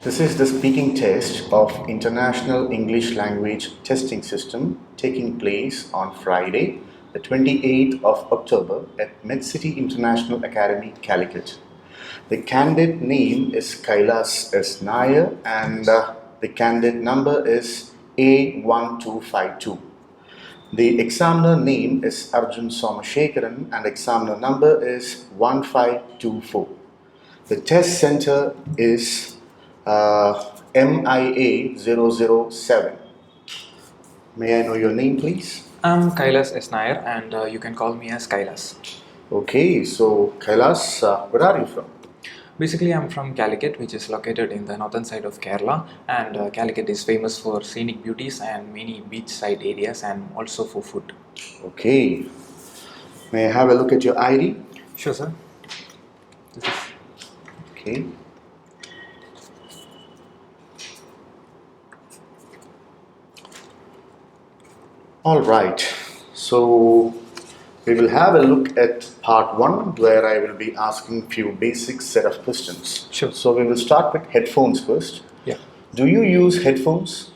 This is the speaking test of International English Language Testing System taking place on Friday, the 28th of October at MedCity International Academy, Calicut. The candidate name is Kailas S. Nair and the candidate number is A1252. The examiner name is Arjun Somashekaran and examiner number is 1524. The test center is MIA 007. May I know your name, please? I'm Kailas S. Nair and you can call me as Kailas. Okay, so Kailas, where are you from? Basically, I'm from Calicut, which is located in the northern side of Kerala, and Calicut is famous for scenic beauties and many beachside areas and also for food. Okay, may I have a look at your ID? Sure, sir. This is Okay. All right, so we will have a look at part one where I will be asking few basic set of questions. Sure. So we will start with headphones first. Yeah. Do you use headphones?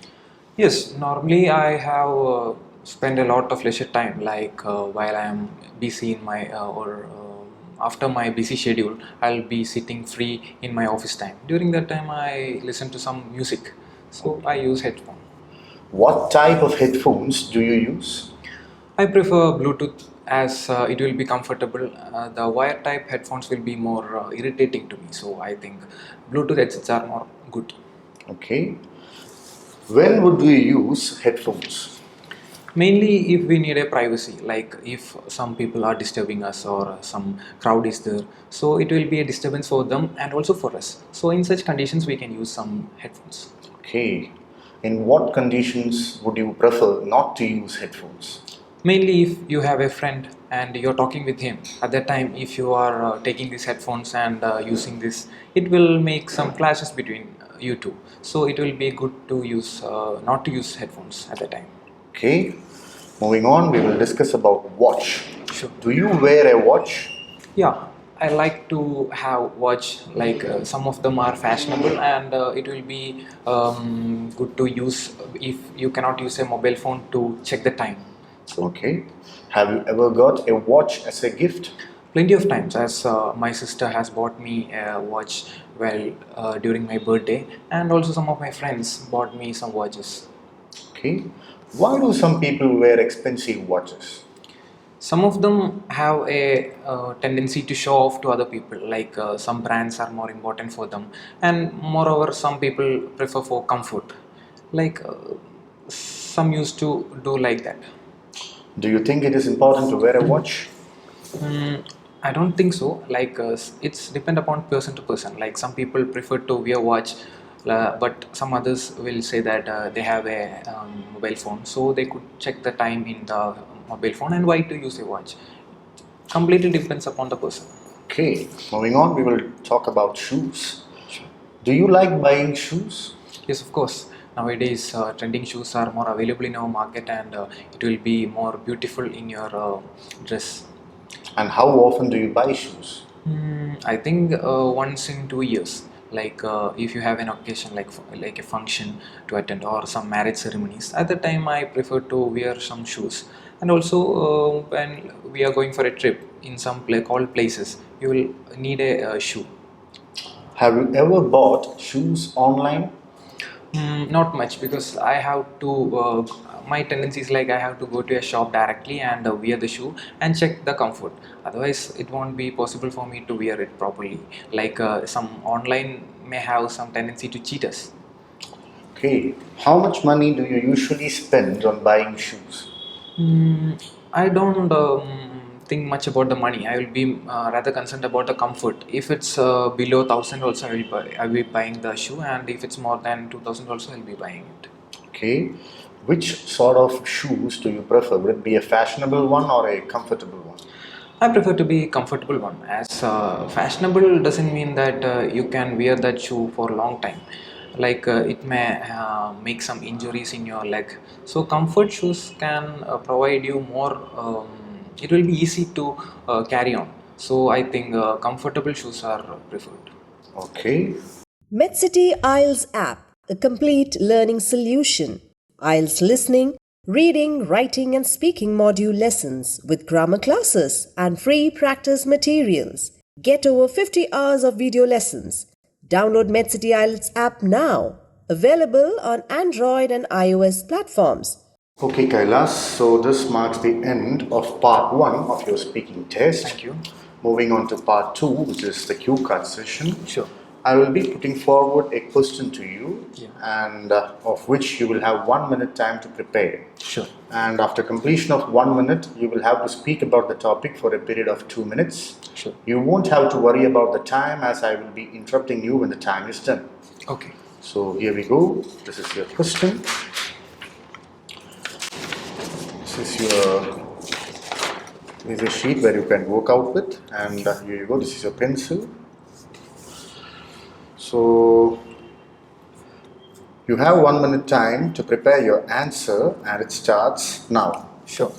Yes, normally I have spent a lot of leisure time, like while I am busy in my or after my busy schedule, I'll be sitting free in my office time. During that time, I listen to some music, so I use headphone. What type of headphones do you use? I prefer Bluetooth as it will be comfortable. The wire type headphones will be more irritating to me, so I think Bluetooth headsets are more good. Okay. When would we use headphones? Mainly if we need a privacy, like if some people are disturbing us or some crowd is there, so it will be a disturbance for them and also for us. So in such conditions, we can use some headphones. Okay. In what conditions would you prefer not to use headphones? Mainly if you have a friend and you're talking with him, at that time if you are taking these headphones and using this, it will make some clashes between you two, so it will be good to use not to use headphones at that time. Okay. Moving on, we will discuss about watch. Sure. Do you wear a watch? Yeah, I like to have watch, like some of them are fashionable and it will be good to use if you cannot use a mobile phone to check the time. So Okay. Have you ever got a watch as a gift? plenty of times, as my sister has bought me a watch during my birthday, and also some of my friends bought me some watches. Okay. Why do some people wear expensive watches? Some of them have a tendency to show off to other people, like some brands are more important for them, and moreover, some people prefer for comfort, like some used to do like that. Do you think it is important to wear a watch? I don't think so. Like it's depend upon person to person. Like some people prefer to wear watch, but some others will say that they have a mobile phone, so they could check the time in the mobile phone and why to use a watch. Completely depends upon the person. Okay. Moving on, we will talk about shoes. Do you like buying shoes? Yes, of course. Nowadays, trending shoes are more available in our market, and it will be more beautiful in your dress. And how often do you buy shoes? I think once in 2 years. Like if you have an occasion like a function to attend or some marriage ceremonies, at the time I prefer to wear some shoes. And also when we are going for a trip in some cold places, you will need a shoe. Have you ever bought shoes online? Not much, because I have to. My tendency is like I have to go to a shop directly and wear the shoe and check the comfort. Otherwise, it won't be possible for me to wear it properly. Like some online may have some tendency to cheat us. Okay. How much money do you usually spend on buying shoes? I don't think much about the money. I will be rather concerned about the comfort. If it's below 1,000, also I will be buying the shoe, and if it's more than 2,000, also I'll be buying it. Okay. Which sort of shoes do you prefer? Would it be a fashionable one or a comfortable one? I prefer to be comfortable one, as fashionable doesn't mean that you can wear that shoe for a long time. Like it may make some injuries in your leg. So comfort shoes can provide you more. It will be easy to carry on. So I think comfortable shoes are preferred. Okay. MedCity IELTS app, a complete learning solution. IELTS listening, reading, writing, and speaking module lessons with grammar classes and free practice materials. Get over 50 hours of video lessons. Download MedCity IELTS app now. Available on Android and iOS platforms. Okay, Kailas, so this marks the end of part 1 of your speaking test. Thank you. Moving on to part 2, which is the cue card session. Sure. I will be putting forward a question to you, Yeah. and of which you will have 1 minute time to prepare. Sure. And after completion of 1 minute, you will have to speak about the topic for a period of 2 minutes. Sure. You won't have to worry about the time, as I will be interrupting you when the time is done. Okay. So here we go. This is your question. This is a sheet where you can work out with, and here you go. This is your pencil. So you have 1 minute time to prepare your answer, and it starts now. Sure.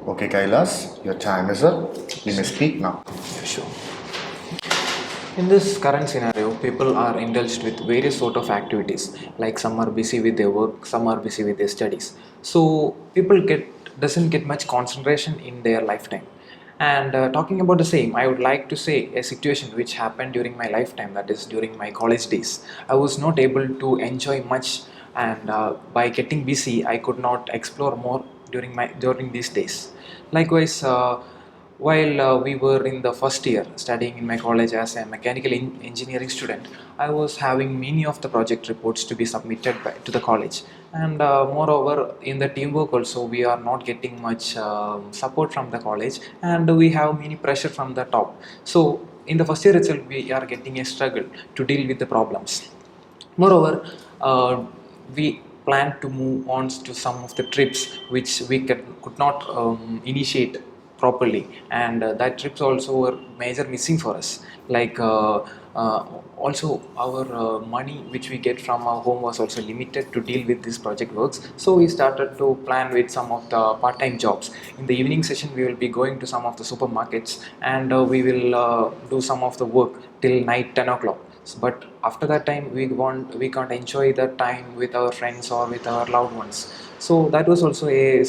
Okay, Kailas, your time is up. You may speak now. Yeah, sure. In this current scenario, people are indulged with various sort of activities. Like some are busy with their work, some are busy with their studies. So people doesn't get much concentration in their lifetime. And talking about the same, I would like to say a situation which happened during my lifetime, that is during my college days. I was not able to enjoy much, and by getting busy, I could not explore more during these days. Likewise, while we were in the first year studying in my college as a engineering student, I was having many of the project reports to be submitted to the college, and moreover, in the teamwork also, we are not getting much support from the college, and we have many pressure from the top. So in the first year itself, we are getting a struggle to deal with the problems. Moreover, we plan to move on to some of the trips which we could not initiate properly, and that trips also were major missing for us. Like also our money which we get from our home was also limited to deal with these project works. So we started to plan with some of the part-time jobs. In the evening session, we will be going to some of the supermarkets, and we will do some of the work till night 10 o'clock. But after that time, we can't enjoy that time with our friends or with our loved ones. So that was also a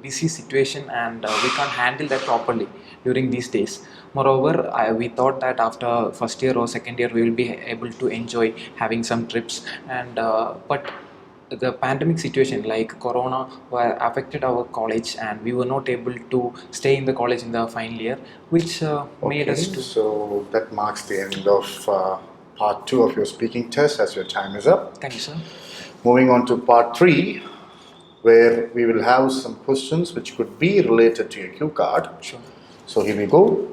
busy situation, and we can't handle that properly during these days. Moreover, we thought that after first year or second year, we will be able to enjoy having some trips, and but the pandemic situation like corona affected our college, and we were not able to stay in the college in the final year, which made us to. So that marks the end of part 2 of your speaking test, as your time is up. Thank you, sir. Moving on to part 3, where we will have some questions which could be related to your cue card. Sure. So here we go.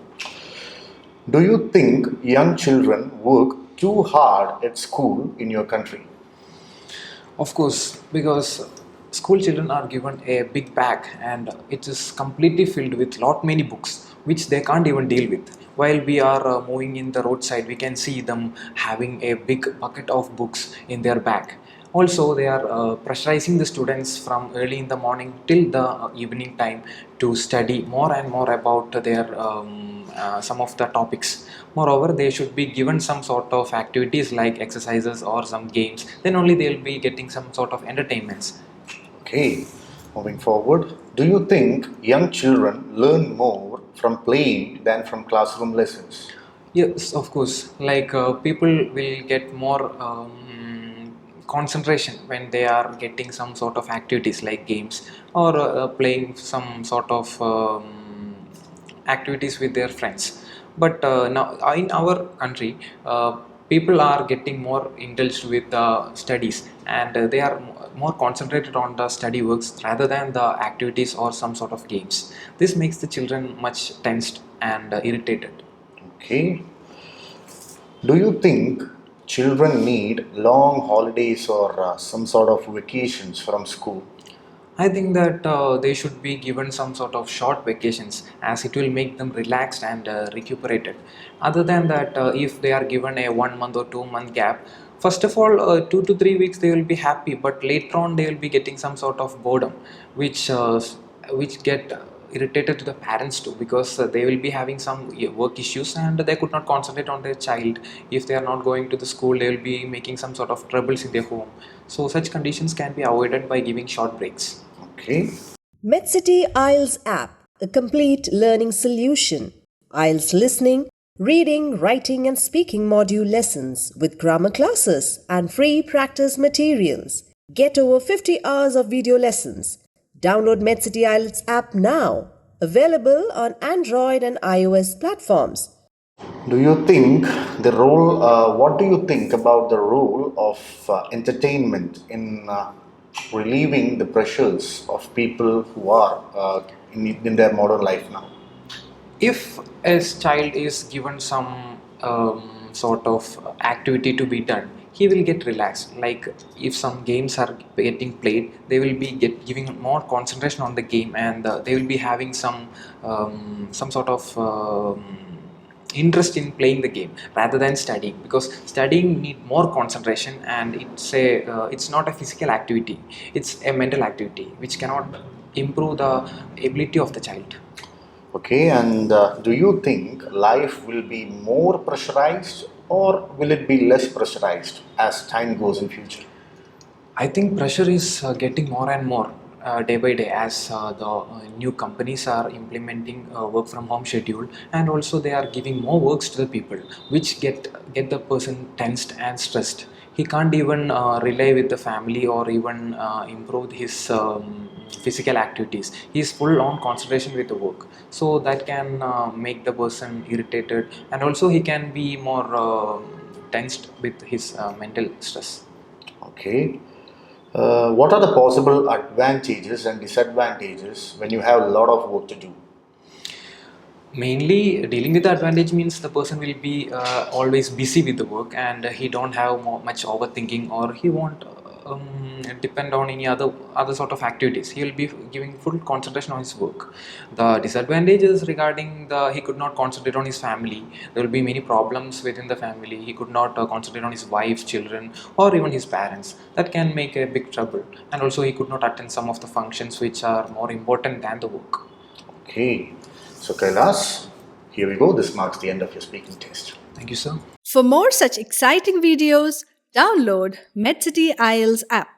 Do you think young children work too hard at school in your country? Of course, because school children are given a big bag, and it is completely filled with lot many books which they can't even deal with. While we are moving in the roadside, we can see them having a big bucket of books in their bag. Also, they are pressurizing the students from early in the morning till the evening time to study more and more about their some of the topics. Moreover, they should be given some sort of activities like exercises or some games. Then only they will be getting some sort of entertainments. Okay, moving forward. Do you think young children learn more from playing than from classroom lessons? Yes, of course. Like people will get more concentration when they are getting some sort of activities like games, or playing some sort of activities with their friends. But now in our country, people are getting more indulged with studies, and they are more concentrated on the study works rather than the activities or some sort of games. This makes the children much tensed and irritated. Okay. Do you think children need long holidays or some sort of vacations from school? I think that they should be given some sort of short vacations as it will make them relaxed and recuperated. Other than that, if they are given a 1 month or 2 month gap, first of all, 2 to 3 weeks they will be happy, but later on they will be getting some sort of boredom, which which get irritated to the parents too, because they will be having some work issues and they could not concentrate on their child. If they are not going to the school, they will be making some sort of troubles in their home. So such conditions can be avoided by giving short breaks. Okay. MedCity IELTS app, a complete learning solution. IELTS listening, reading, writing, and speaking module lessons with grammar classes and free practice materials. Get over 50 hours of video lessons. Download MedCity IELTS app now. Available on Android and iOS platforms. Do you think what do you think about the role of entertainment in relieving the pressures of people who are in their modern life now? If a child is given some sort of activity to be done, he will get relaxed. Like if some games are getting played, they will be giving more concentration on the game, and they will be having some sort of interest in playing the game rather than studying, because studying need more concentration, and it's not a physical activity, it's a mental activity which cannot improve the ability of the child. Okay, and do you think life will be more pressurized or will it be less pressurized as time goes in future? I think pressure is getting more and more day by day as the new companies are implementing work from home schedule, and also they are giving more works to the people, which get the person tensed and stressed. He can't even rely with the family or even improve his physical activities. He is full on concentration with the work, so that can make the person irritated, and also he can be more tensed with his mental stress. Okay. What are the possible advantages and disadvantages when you have a lot of work to do? Mainly dealing with the advantage means the person will be always busy with the work, and he don't have much overthinking, or he won't depend on any other sort of activities. He will be giving full concentration on his work. The disadvantages regarding the he could not concentrate on his family. There will be many problems within the family. He could not concentrate on his wife, children, or even his parents. That can make a big trouble, and also he could not attend some of the functions which are more important than the work. Okay. So, Kailas, here we go. This marks the end of your speaking test. Thank you, sir. For more such exciting videos, download MedCity IELTS app.